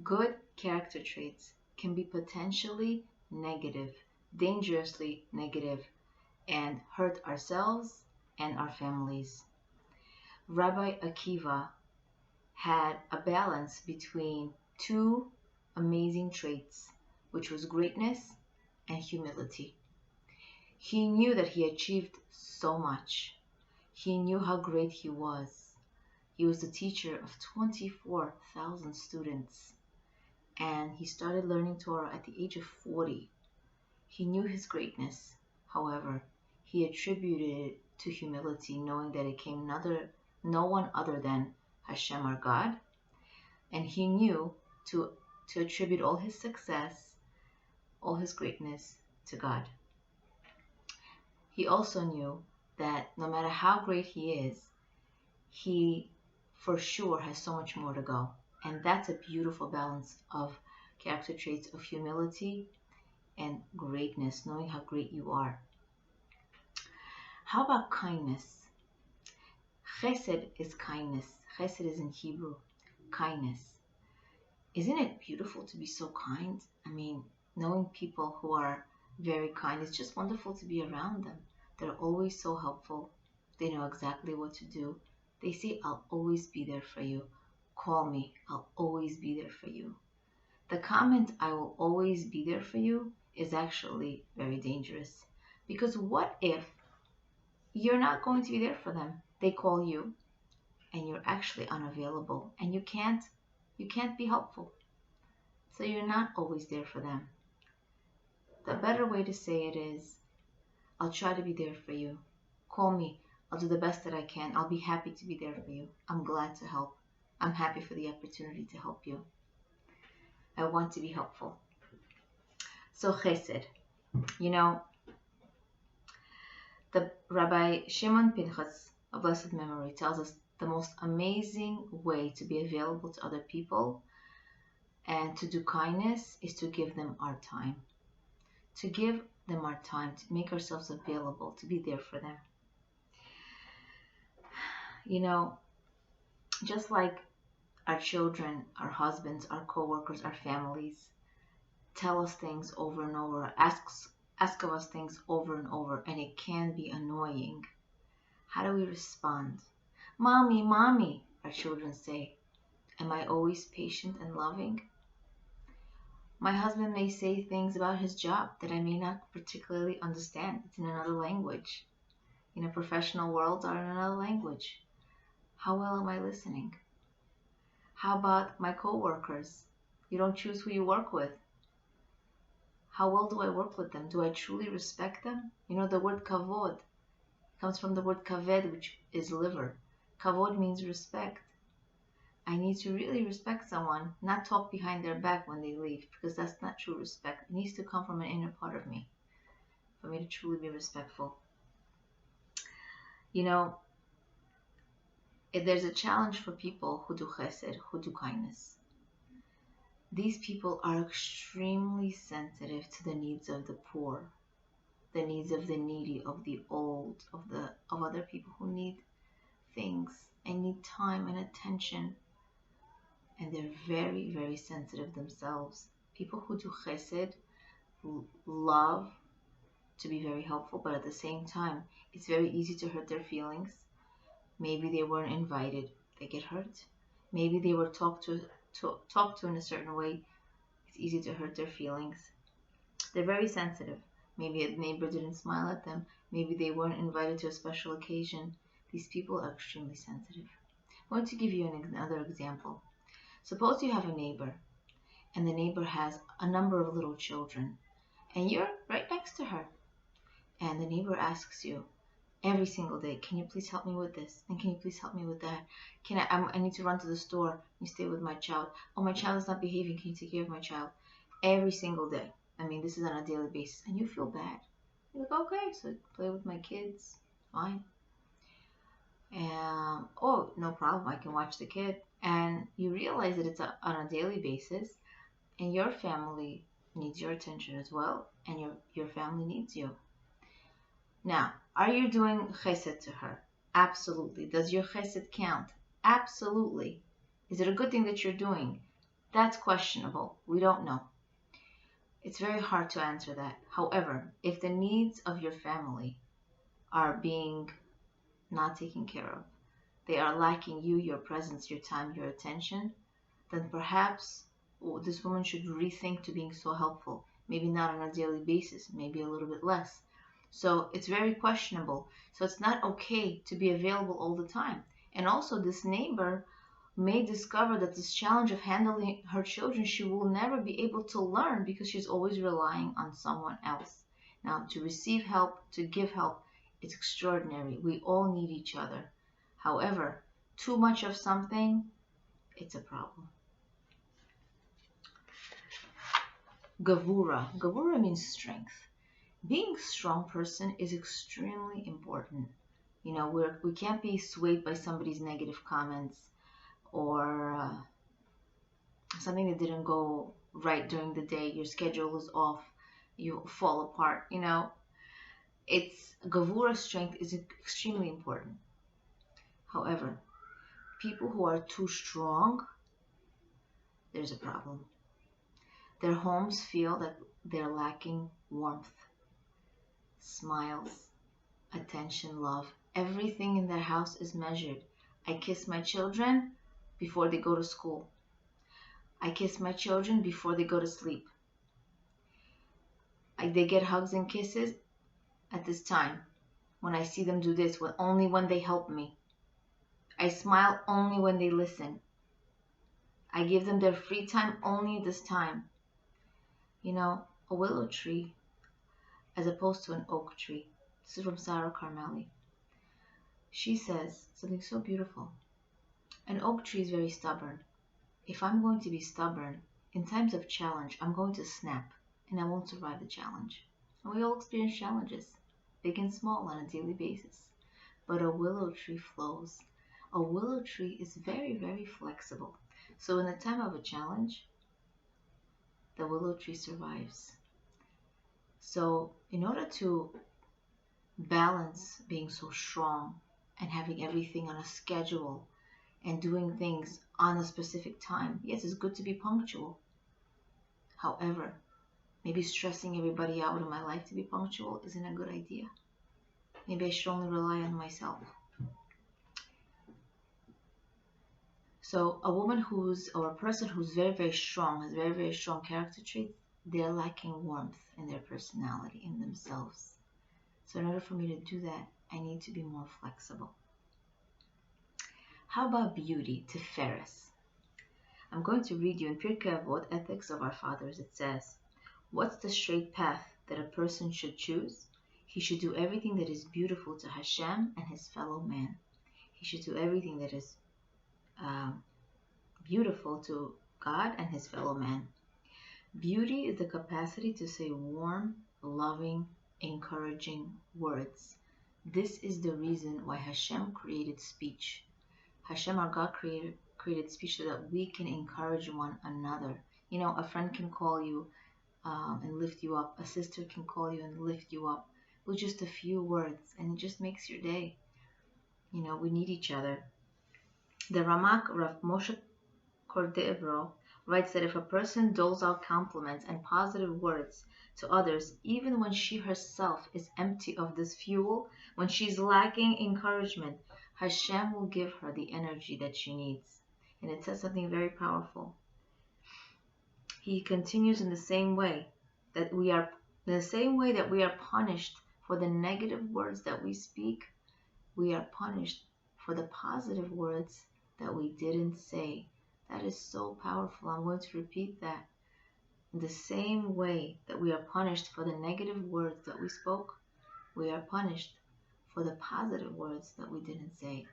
Good character traits can be potentially negative, dangerously negative, and hurt ourselves and our families. Rabbi Akiva had a balance between two amazing traits, which was greatness and humility. He knew that he achieved so much. He knew how great he was. He was the teacher of 24,000 students, and he started learning Torah at the age of 40. He knew his greatness. However, he attributed it to humility, knowing that it came no one other than Hashem, our God, and he knew to attribute all his success, all his greatness to God. He also knew that no matter how great he is, he for sure has so much more to go. And that's a beautiful balance of character traits of humility and greatness, knowing how great you are. How about kindness? Chesed is kindness. Chesed is in Hebrew, kindness. Isn't it beautiful to be so kind? I mean, knowing people who are very kind, it's just wonderful to be around them. They're always so helpful. They know exactly what to do. They say, I'll always be there for you. Call me. I'll always be there for you. The comment, I will always be there for you, is actually very dangerous. Because what if you're not going to be there for them? They call you and you're actually unavailable and you can't be helpful. So you're not always there for them. The better way to say it is, I'll try to be there for you. Call me. I'll do the best that I can. I'll be happy to be there for you. I'm glad to help. I'm happy for the opportunity to help you. I want to be helpful. So chesed. You know, the Rabbi Shimon Pinchas, of blessed memory, tells us the most amazing way to be available to other people and to do kindness is to give them our time. To give them our time, to make ourselves available, to be there for them. You know, just like our children, our husbands, our co-workers, our families tell us things over and over, ask of us things over and over, and it can be annoying. How do we respond? Mommy, mommy, our children say. Am I always patient and loving? My husband may say things about his job that I may not particularly understand. It's in another language. You know, professional worlds are in another language. How well am I listening? How about my coworkers? You don't choose who you work with. How well do I work with them? Do I truly respect them? You know, the word kavod comes from the word kaved, which is liver. Kavod means respect. I need to really respect someone, not talk behind their back when they leave, because that's not true respect. It needs to come from an inner part of me for me to truly be respectful. You know, if there's a challenge for people who do chesed, who do kindness. These people are extremely sensitive to the needs of the poor, the needs of the needy, of the old, of other people who need things and need time and attention. And they're very, very sensitive themselves. People who do chesed love to be very helpful, but at the same time, it's very easy to hurt their feelings. Maybe they weren't invited, they get hurt. Maybe they were talked to in a certain way. It's easy to hurt their feelings. They're very sensitive. Maybe a neighbor didn't smile at them. Maybe they weren't invited to a special occasion. These people are extremely sensitive. I'm going to give you another example. Suppose you have a neighbor, and the neighbor has a number of little children, and you're right next to her. And the neighbor asks you every single day, can you please help me with this? And can you please help me with that? I need to run to the store. You stay with my child. Oh, my child is not behaving. Can you take care of my child? Every single day. I mean, this is on a daily basis. And you feel bad. You're like, okay, so play with my kids. Fine. Oh, no problem. I can watch the kid. And you realize that it's on a daily basis. And your family needs your attention as well. And your family needs you. Now, are you doing chesed to her? Absolutely. Does your chesed count? Absolutely. Is it a good thing that you're doing? That's questionable. We don't know. It's very hard to answer that. However, if the needs of your family are being not taken care of, they are lacking you, your presence, your time, your attention, then perhaps this woman should rethink to being so helpful. Maybe not on a daily basis, maybe a little bit less. So it's very questionable. So it's not okay to be available all the time. And also, this neighbor may discover that this challenge of handling her children, she will never be able to learn because she's always relying on someone else. Now, to receive help, to give help, it's extraordinary. We all need each other. However, too much of something, it's a problem. Gavura. Gavura means strength. Being a strong person is extremely important. We can't be swayed by somebody's negative comments or something that didn't go right during the day. Your schedule is off. You fall apart. It's Gavura strength is extremely important. However, people who are too strong, there's a problem. Their homes feel that they're lacking warmth, smiles, attention, love. Everything in their house is measured. I kiss my children before they go to school. I kiss my children before they go to sleep. They get hugs and kisses at this time. When I see them do this, only when they help me. I smile only when they listen. I give them their free time only at this time. A willow tree as opposed to an oak tree. This is from Sarah Carmelli. She says something so beautiful. An oak tree is very stubborn. If I'm going to be stubborn, in times of challenge, I'm going to snap and I won't survive the challenge. And we all experience challenges, big and small, on a daily basis. But a willow tree flows. A willow tree is very, very flexible. So in the time of a challenge, the willow tree survives. So in order to balance being so strong and having everything on a schedule and doing things on a specific time, yes, it's good to be punctual. However, maybe stressing everybody out in my life to be punctual isn't a good idea. Maybe I should only rely on myself. So a woman or a person who's very, very strong, has very, very strong character traits, they're lacking warmth in their personality, in themselves. So in order for me to do that, I need to be more flexible. How about beauty? Tiferes. I'm going to read you in Pirkei Avot, Ethics of Our Fathers. It says, what's the straight path that a person should choose? He should do everything that is beautiful to Hashem and his fellow man. He should do everything that is beautiful to God and his fellow man. Beauty is the capacity to say warm, loving, encouraging words. This is the reason why Hashem created speech. Hashem, our God, created speech so that we can encourage one another. A friend can call you and lift you up. A sister can call you and lift you up with just a few words, and it just makes your day. We need each other. The Ramak, Rav Moshe Cordero, writes that if a person doles out compliments and positive words to others, even when she herself is empty of this fuel, when she's lacking encouragement, Hashem will give her the energy that she needs. And it says something very powerful. He continues in the same way that we are punished for the negative words that we speak, we are punished for the positive words that we didn't say. That is so powerful. I'm going to repeat that. In the same way that we are punished for the negative words that we spoke, we are punished for the positive words that we didn't say.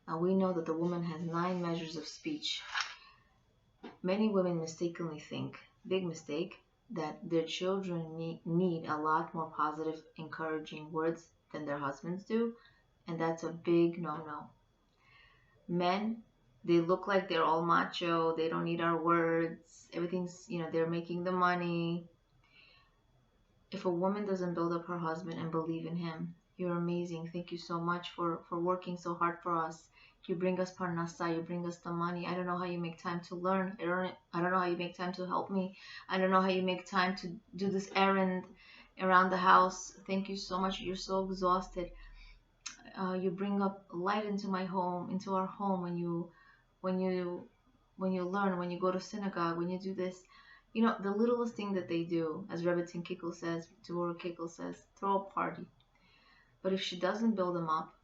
Now we know that the woman has 9 measures of speech. Many women mistakenly think, big mistake, that their children need a lot more positive, encouraging words than their husbands do, and that's a big no-no. Men, they look like they're all macho, they don't need our words, everything's, they're making the money. If a woman doesn't build up her husband and believe in him, you're amazing. Thank you so much for working so hard for us. You bring us parnasa, you bring us the money. I don't know how you make time to learn. I don't know how you make time to help me. I don't know how you make time to do this errand around the house. Thank you so much. You're so exhausted. You bring up light into my home, into our home when you when you learn, when you go to synagogue, when you do this. You know, the littlest thing that they do, as Rebbetzin Kikl says, Devorah Kikl says, throw a party. But if she doesn't build them up,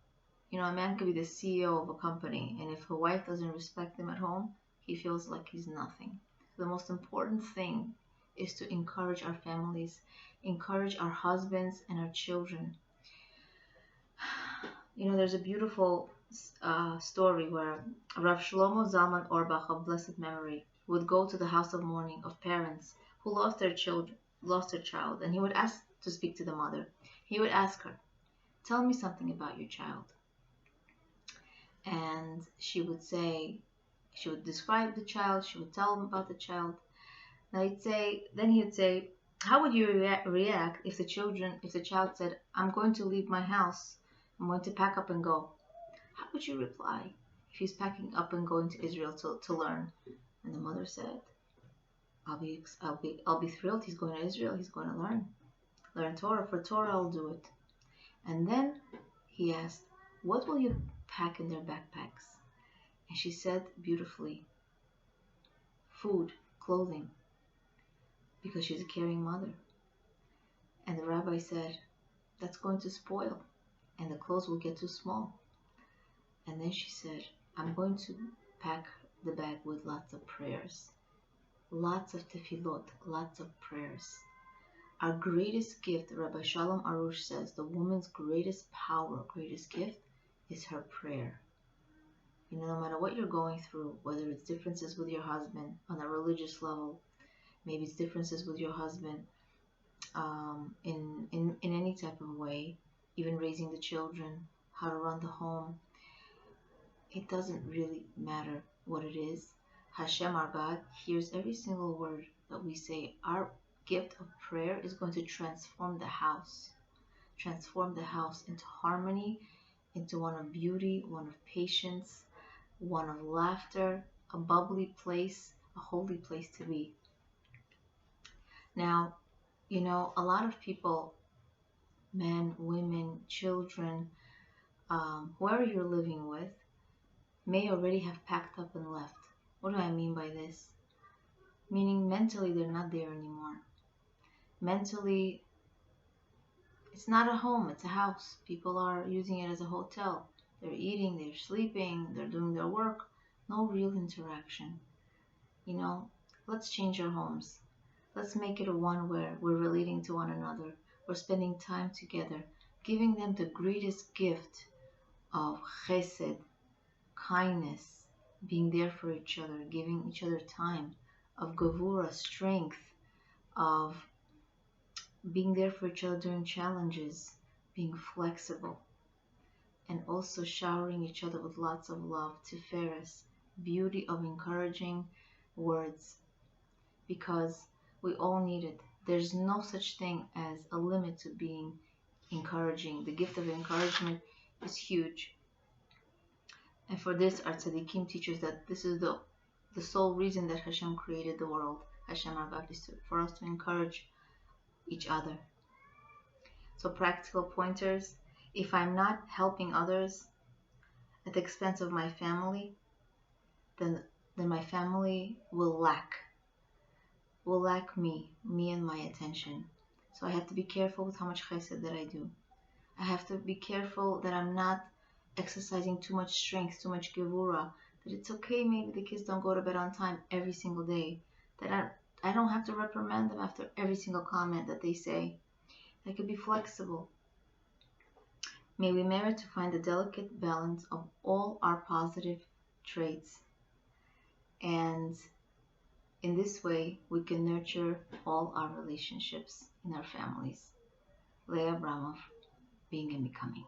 you know, a man could be the CEO of a company, and if a wife doesn't respect him at home, he feels like he's nothing. So the most important thing is to encourage our families, encourage our husbands and our children. You know, there's a beautiful story where Rav Shlomo Zalman Auerbach of blessed memory would go to the house of mourning of parents who lost their child, and he would ask to speak to the mother. He would ask her, "Tell me something about your child." And she would say, she would describe the child, she would tell him about the child. Then he would say, how would you react if the child said, "I'm going to leave my house, I'm going to pack up and go"? How would you reply if he's packing up and going to Israel to learn? And the mother said, I'll be thrilled. He's going to Israel. He's going to learn Torah. For Torah, I'll do it. And then he asked, what will you pack in their backpacks? And she said beautifully, food, clothing, because she's a caring mother. And the rabbi said, that's going to spoil, and the clothes will get too small. And then she said, I'm going to pack the bag with lots of prayers, lots of tefillot, lots of prayers. Our greatest gift, Rabbi Shalom Arush says, the woman's greatest power, greatest gift is her prayer. You know, no matter what you're going through, whether it's differences with your husband on a religious level, maybe it's differences with your husband in any type of way, even raising the children, how to run the home, it doesn't really matter what it is. Hashem, our God, hears every single word that we say. Our gift of prayer is going to transform the house into harmony, into one of beauty, one of patience, one of laughter, a bubbly place, a holy place to be. Now, you know, a lot of people, men, women, children, whoever you're living with, may already have packed up and left. What do I mean by this? Meaning mentally they're not there anymore. Mentally, it's not a home, it's a house. People are using it as a hotel. They're eating, they're sleeping, they're doing their work. No real interaction. You know, let's change our homes. Let's make it a one where we're relating to one another. We're spending time together, giving them the greatest gift of chesed, kindness, being there for each other, giving each other time, of gavura, strength, of being there for each other during challenges, being flexible, and also showering each other with lots of love, tiferes, beauty of encouraging words, because we all need it. There's no such thing as a limit to being encouraging. The gift of encouragement is huge. And for this, our tzaddikim teaches that this is the sole reason that Hashem created the world. Hashem, our God, is for us to encourage each other. So practical pointers. If I'm not helping others at the expense of my family, then my family will lack me and my attention. So I have to be careful with how much chesed that I do. I have to be careful that I'm not exercising too much strength, too much gevura, that it's okay maybe the kids don't go to bed on time every single day, that I don't have to reprimand them after every single comment that they say. I could be flexible. May we merit to find the delicate balance of all our positive traits, and in this way we can nurture all our relationships in our families. Leah Abramov, Being and Becoming.